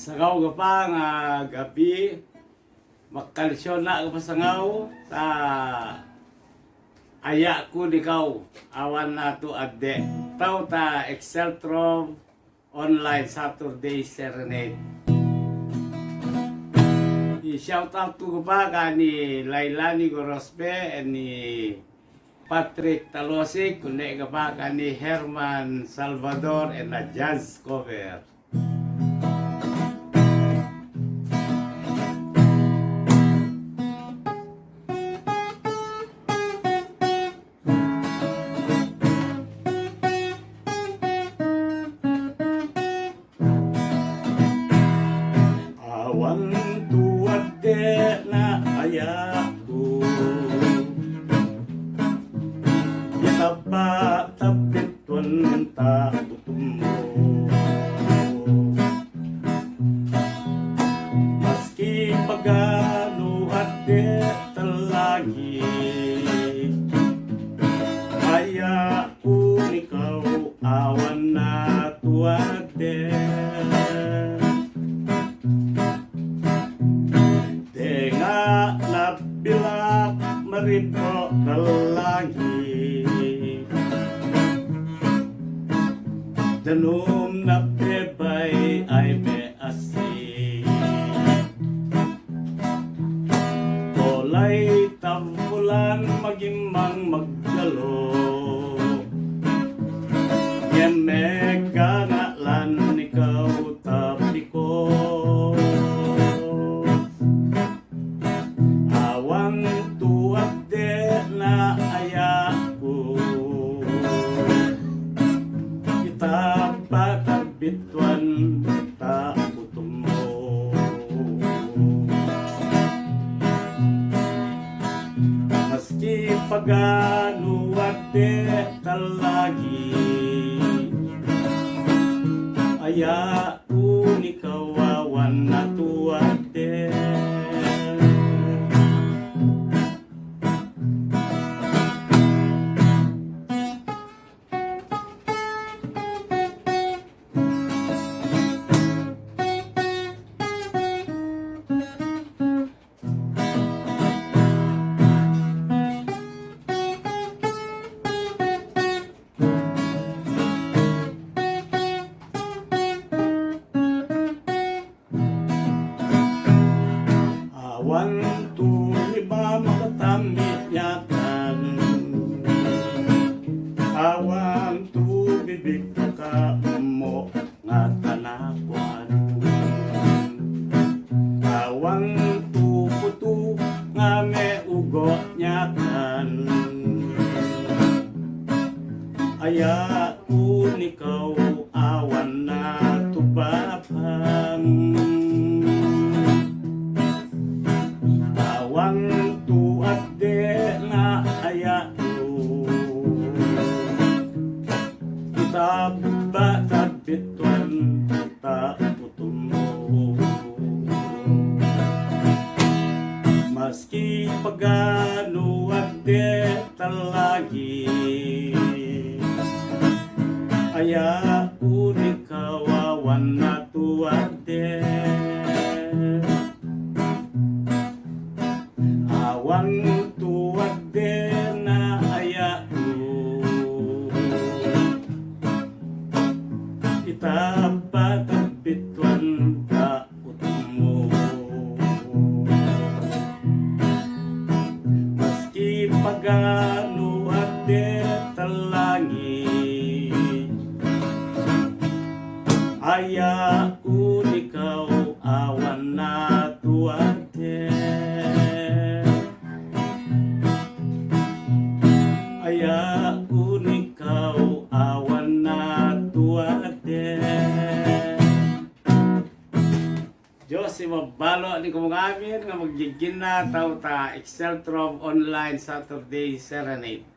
Sangaw ka pa nga gabi, makalisyon na ka pa sangaw sa aya ko nikaw, awan na to adde. Tao ta Exceltrom online Saturday Serenade. I-shout out ko pa ka ni Lailani Gorospe and ni Patrick Talosik, kundi ka pa ka ni Herman Salvador and a jazz cover. Awan tuwade na ayako, itaba tapitwan ta utumo. Maski pagano ade talagi, ayako ikaw awan na tuwade. Bilak maripo kalagi, danum na bebay ay beasi, kolay tampulan magimang magdalo, yan mega ngalan ikaw tapi ko. Bitwan ta utumo, maski pagano ade talagi, aya unikawawan na tuwade. Awan tuliba makatamit yakan, awan tu bibig ka mo nga tanakwan, awan tu putu nga me ugo nyakan, aya unikaw awan na tubapang. Awan tu ade na ayako, kita batapitwan ta utumo. Maski pagano ade talagi, aya unikawawan na tuwade. Awan tuwade na ayako, itaba tapitwan ta utumo. Maski pagano ade talangi, aya unikaw awan na tuwade. Aya unikaw awan na tuwade. Diyos si mabalo ni kumungamin nga maggigin na tao ta Exceltrom online Saturday Serenade.